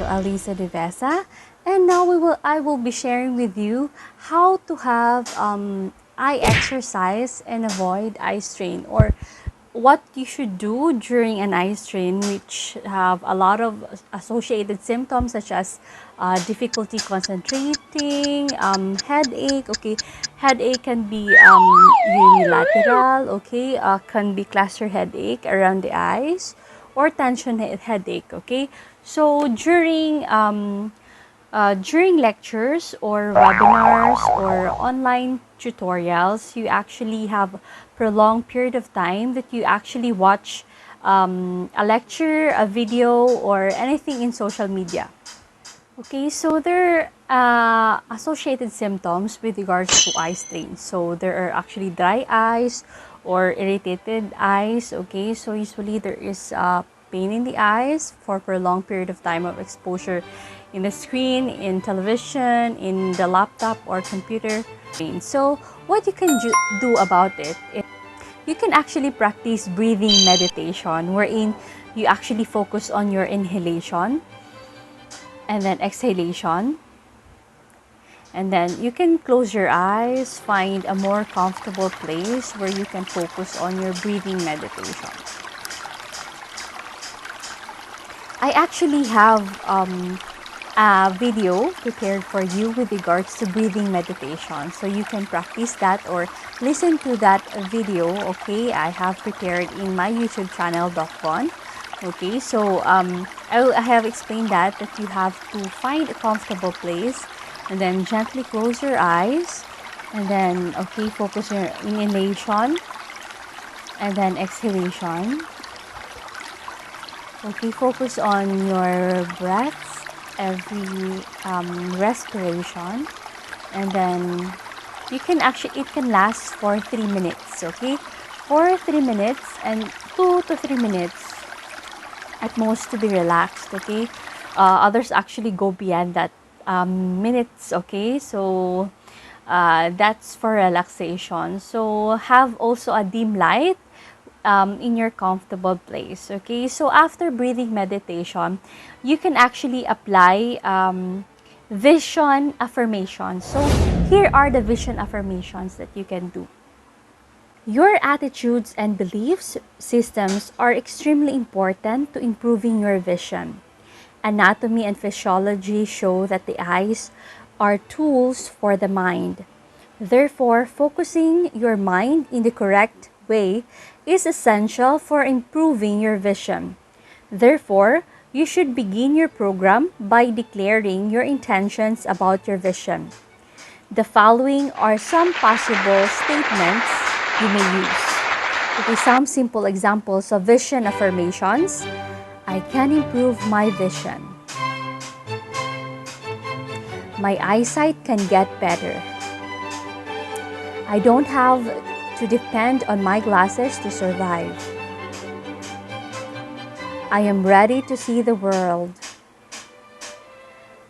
Alisa Devesa, and now I will be sharing with you how to have eye exercise and avoid eye strain, or what you should do during an eye strain, which have a lot of associated symptoms such as difficulty concentrating, headache. Okay, headache can be unilateral. Okay, can be cluster headache around the eyes, or tension headache. Okay, so during lectures or webinars or online tutorials, you actually have prolonged period of time that you actually watch a lecture, a video, or anything in social media. Okay, so there are associated symptoms with regards to eye strain. So there are actually dry eyes or irritated eyes. Okay, so usually there is pain in the eyes for prolonged period of time of exposure in the screen, in television, in the laptop or computer. So what you can do about it, you can actually practice breathing meditation, wherein you actually focus on your inhalation and then exhalation. And then you can close your eyes, find a more comfortable place where you can focus on your breathing meditation. I actually have a video prepared for you with regards to breathing meditation, so you can practice that or listen to that video. Okay, I have prepared in my YouTube channel, DocVon. Okay, so I have explained that you have to find a comfortable place and then gently close your eyes, and then focus your inhalation and then exhalation. Okay, focus on your breaths, every respiration, and then it can last for 3 minutes. Okay, for 3 minutes and 2 to 3 minutes at most to be relaxed. Okay, others actually go beyond that minutes. Okay, so that's for relaxation. So have also a dim light in your comfortable place. Okay, so after breathing meditation, you can actually apply vision affirmations. So here are the vision affirmations that you can do. Your attitudes and beliefs systems are extremely important to improving your vision. Anatomy and physiology show that the eyes are tools for the mind. Therefore, focusing your mind in the correct way is essential for improving your vision. Therefore, you should begin your program by declaring your intentions about your vision. The following are some possible statements you may use. Okay, some simple examples of vision affirmations. I can improve my vision. My eyesight can get better. I don't have to depend on my glasses to survive. I am ready to see the world.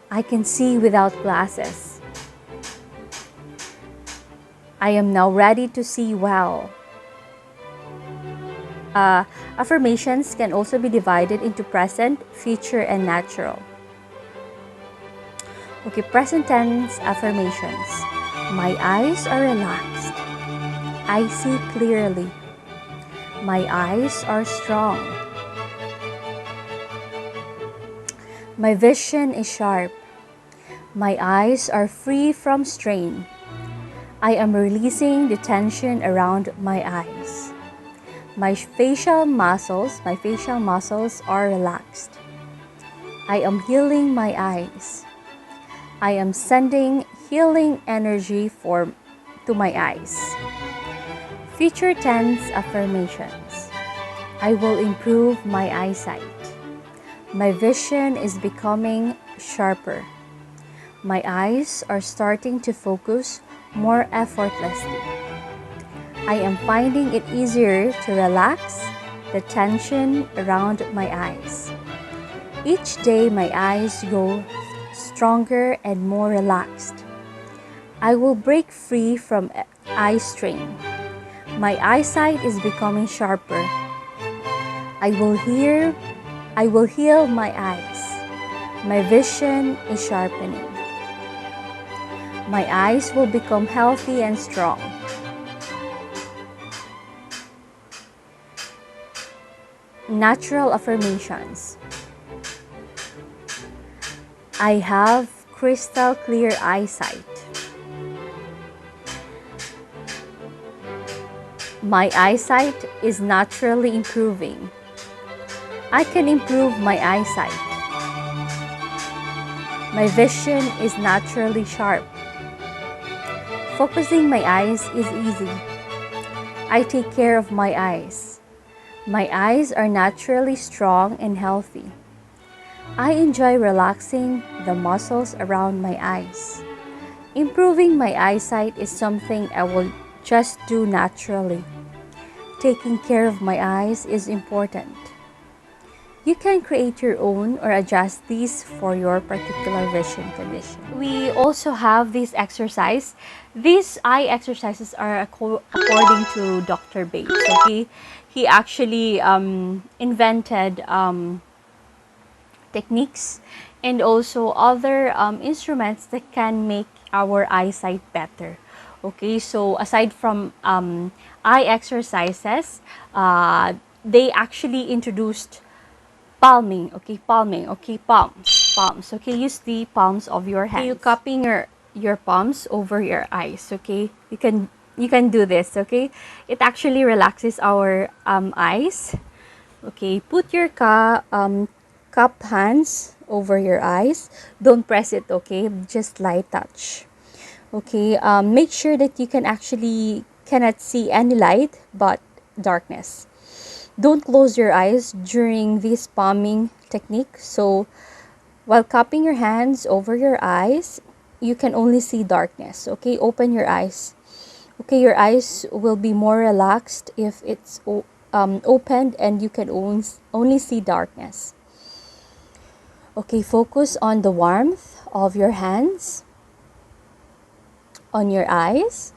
I can see without glasses. I am now ready to see well. Affirmations can also be divided into present, future, and natural. Okay, present tense affirmations. My eyes are relaxed. I see clearly. My eyes are strong. My vision is sharp. My eyes are free from strain. I am releasing the tension around my eyes. My facial muscles are relaxed. I am healing my eyes. I am sending healing energy to my eyes. Future tense affirmations. I will improve my eyesight. My vision is becoming sharper. My eyes are starting to focus more effortlessly. I am finding it easier to relax the tension around my eyes. Each day my eyes grow stronger and more relaxed. I will break free from eye strain. My eyesight is becoming sharper. I will heal my eyes. My vision is sharpening. My eyes will become healthy and strong. Natural affirmations. I have crystal clear eyesight. My eyesight is naturally improving. I can improve my eyesight. My vision is naturally sharp. Focusing my eyes is easy. I take care of my eyes. My eyes are naturally strong and healthy. I enjoy relaxing the muscles around my eyes. Improving my eyesight is something I will just do naturally. Taking care of my eyes is important. You can create your own or adjust these for your particular vision condition. We also have this exercise. These eye exercises are according to Dr. Bates. Okay, he actually invented techniques and also other instruments that can make our eyesight better. Okay, so aside from eye exercises, they actually introduced palms. Okay, use the palms of your hands. Okay, you cupping your palms over your eyes. Okay, you can do this. Okay, it actually relaxes our eyes. Okay, put your cup hands over your eyes. Don't press it, okay? Just light touch. Okay, make sure that you cannot see any light but darkness. Don't close your eyes during this palming technique. So, while cupping your hands over your eyes, you can only see darkness. Okay, open your eyes. Okay, your eyes will be more relaxed if it's opened and you can only see darkness. Okay, focus on the warmth of your hands on your eyes,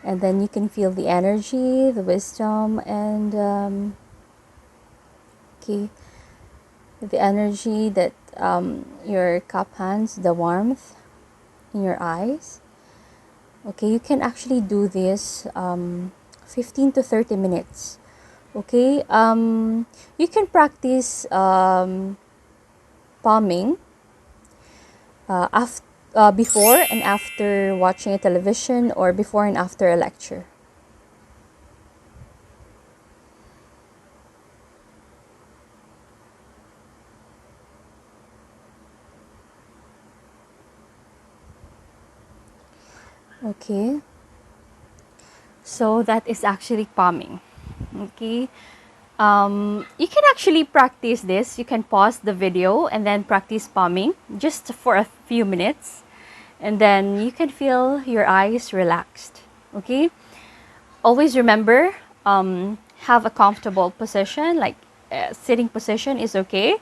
and then you can feel the energy, the wisdom, and okay, the energy that your cup hands, the warmth in your eyes. Okay, you can actually do this 15 to 30 minutes. Okay, you can practice palming before and after watching a television or before and after a lecture. Okay, so that is actually palming. Okay, you can actually practice this. You can pause the video and then practice palming just for a few minutes, and then you can feel your eyes relaxed. Okay, always remember, have a comfortable position, like sitting position is okay,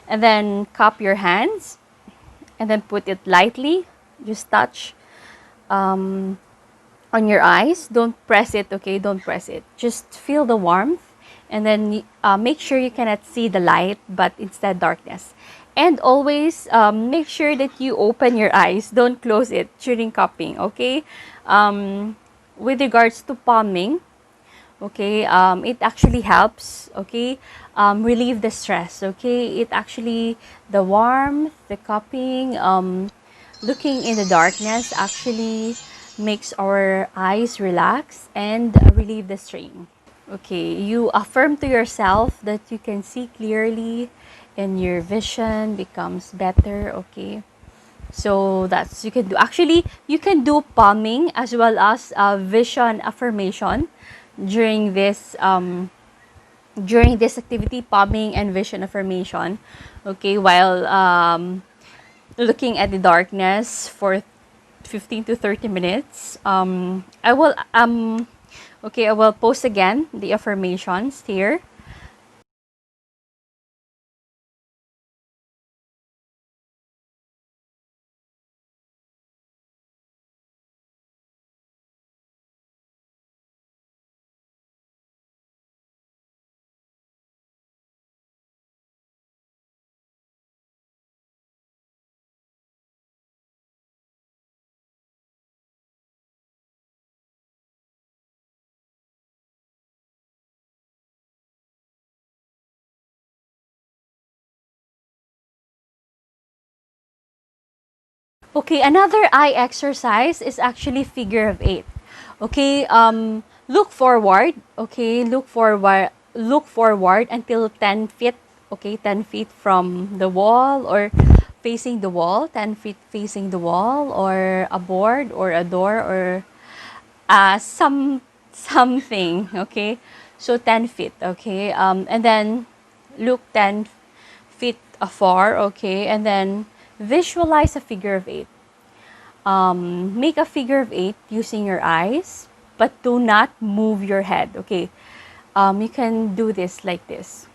and then cup your hands and then put it lightly, just touch on your eyes. Don't press it, okay? Don't press it. Just feel the warmth, and then make sure you cannot see the light, but instead darkness. And always make sure that you open your eyes. Don't close it during cupping, okay? With regards to palming, okay, it actually helps, okay, relieve the stress, okay? It actually, the warmth, the cupping, looking in the darkness actually makes our eyes relax and relieve the strain. Okay, you affirm to yourself that you can see clearly and your vision becomes better, okay? So that's you can do. Actually, you can do palming as well as vision affirmation during this activity, palming and vision affirmation. Okay, while looking at the darkness for 15 to 30 minutes. I will post again the affirmations here. Okay, another eye exercise is actually figure of eight. Okay, look forward. Okay, look forward until 10 feet. Okay, 10 feet from the wall or facing the wall, 10 feet facing the wall, or a board or a door, or something. Okay, so 10 feet. Okay, and then look 10 feet afar. Okay, and then visualize a figure of eight. Make a figure of eight using your eyes, but do not move your head. Okay, you can do this like this.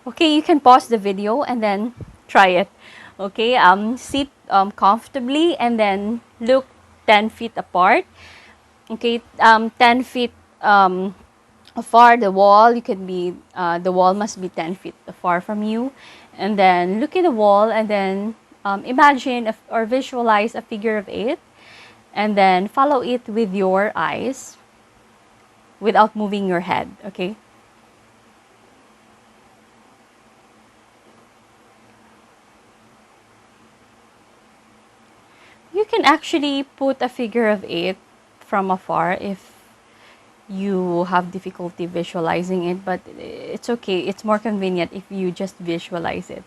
Okay, you can pause the video and then try it. Okay, sit comfortably and then look 10 feet apart. Okay, 10 feet afar the wall. You can be the wall must be 10 feet far from you, and then look at the wall and then imagine or visualize a figure of eight, and then follow it with your eyes without moving your head. Okay. You can actually put a figure of eight from afar if you have difficulty visualizing it, but it's okay. It's more convenient if you just visualize it.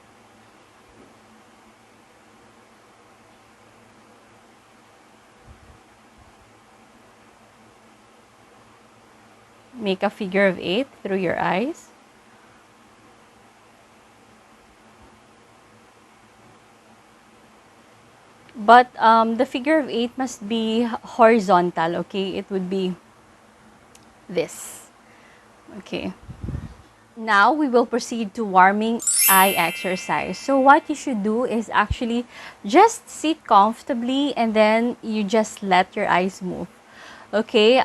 Make a figure of eight through your eyes. But the figure of eight must be horizontal, okay? It would be this. Okay. Now we will proceed to warming eye exercise. So what you should do is actually just sit comfortably and then you just let your eyes move. Okay,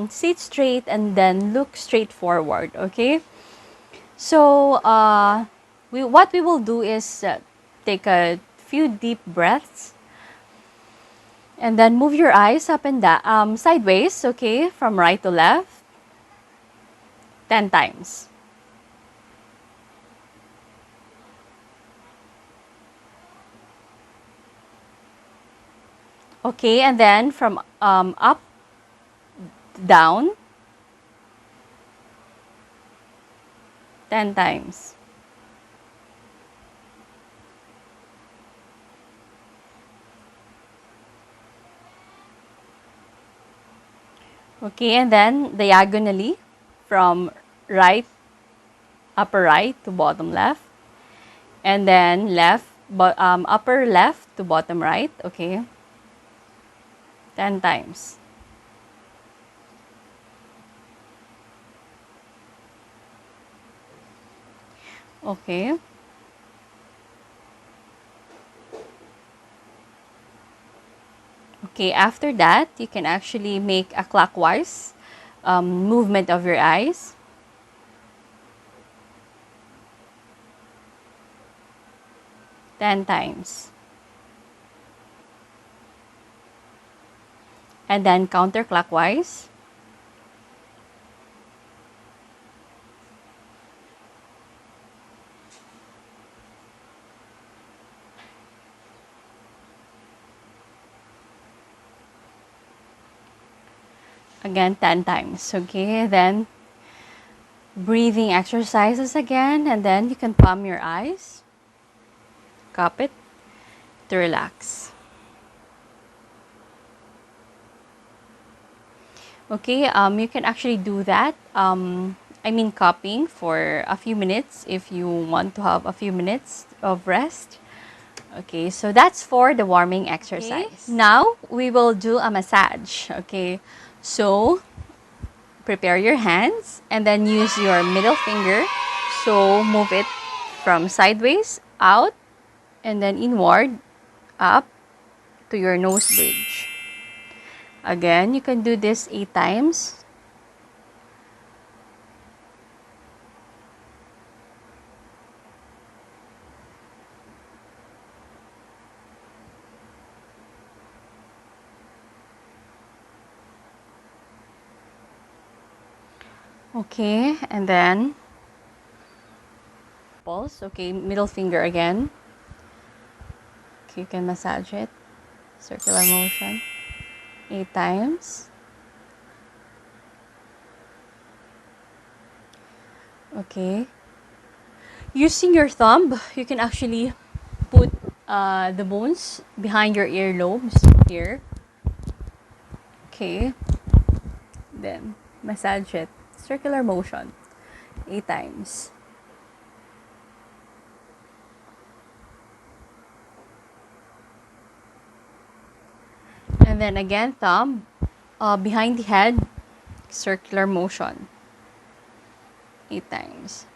sit straight and then look straight forward. Okay, so what we will do is take a few deep breaths and then move your eyes up and down, sideways. Okay, from right to left, 10 times. Okay, and then from up, down, 10 times. Okay, and then diagonally from right, upper right to bottom left, and then left, but upper left to bottom right. Okay, 10 times. Okay. Okay, after that, you can actually make a clockwise movement of your eyes. 10 times. And then counterclockwise. Again, 10 times. Okay, then breathing exercises again, and then you can palm your eyes, cup it to relax. Okay, you can actually do that. Cupping for a few minutes if you want to have a few minutes of rest. Okay, so that's for the warming exercise. Okay. Now we will do a massage. Okay, so prepare your hands and then use your middle finger. So move it from sideways out and then inward up to your nose bridge. Again, you can do this 8 times. Okay, and then pulse. Okay, middle finger again. Okay, you can massage it. Circular motion. 8 times. Okay. Using your thumb, you can actually put the bones behind your earlobes here. Okay. Then massage it. Circular motion. 8 times. And then again, thumb behind the head. Circular motion. 8 times.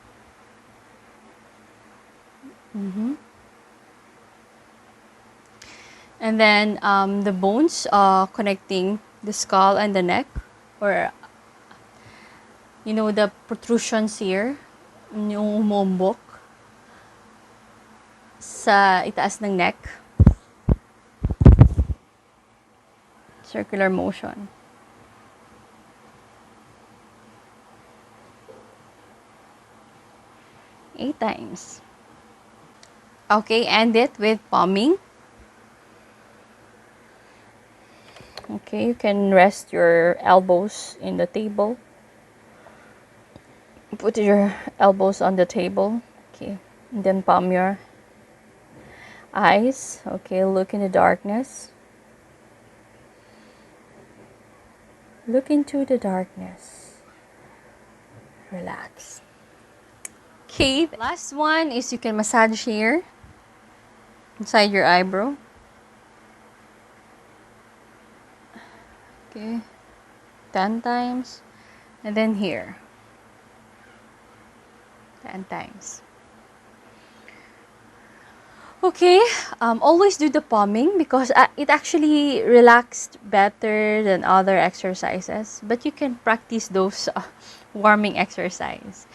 And then the bones connecting the skull and the neck, or the protrusions here, yung umumbok sa itaas ng neck. Circular motion. 8 times. Okay, end it with palming. Okay, you can rest your elbows in the table. Put your elbows on the table. Okay, and then palm your eyes. Okay, look in the darkness. Look into the darkness. Relax. Okay, the last one is you can massage here inside your eyebrow. Okay, 10 times. And then here, 10 times. Okay, always do the palming because it actually relaxed better than other exercises. But you can practice those warming exercise.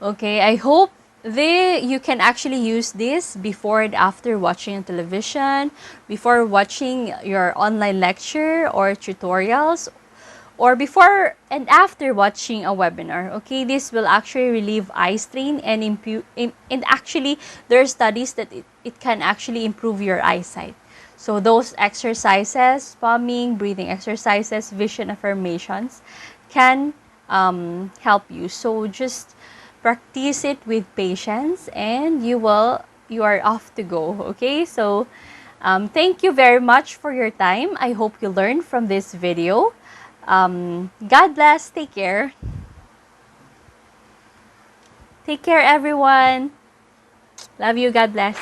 Okay, I hope you can actually use this before and after watching television, before watching your online lecture or tutorials, or before and after watching a webinar. Okay, this will actually relieve eye strain and and actually there are studies that it can actually improve your eyesight. So those exercises, palming, breathing exercises, vision affirmations can help you. So just practice it with patience and you are off to go. Okay, so thank you very much for your time. I hope you learned from this video. God bless. Take care. Take care, everyone. Love you. God bless.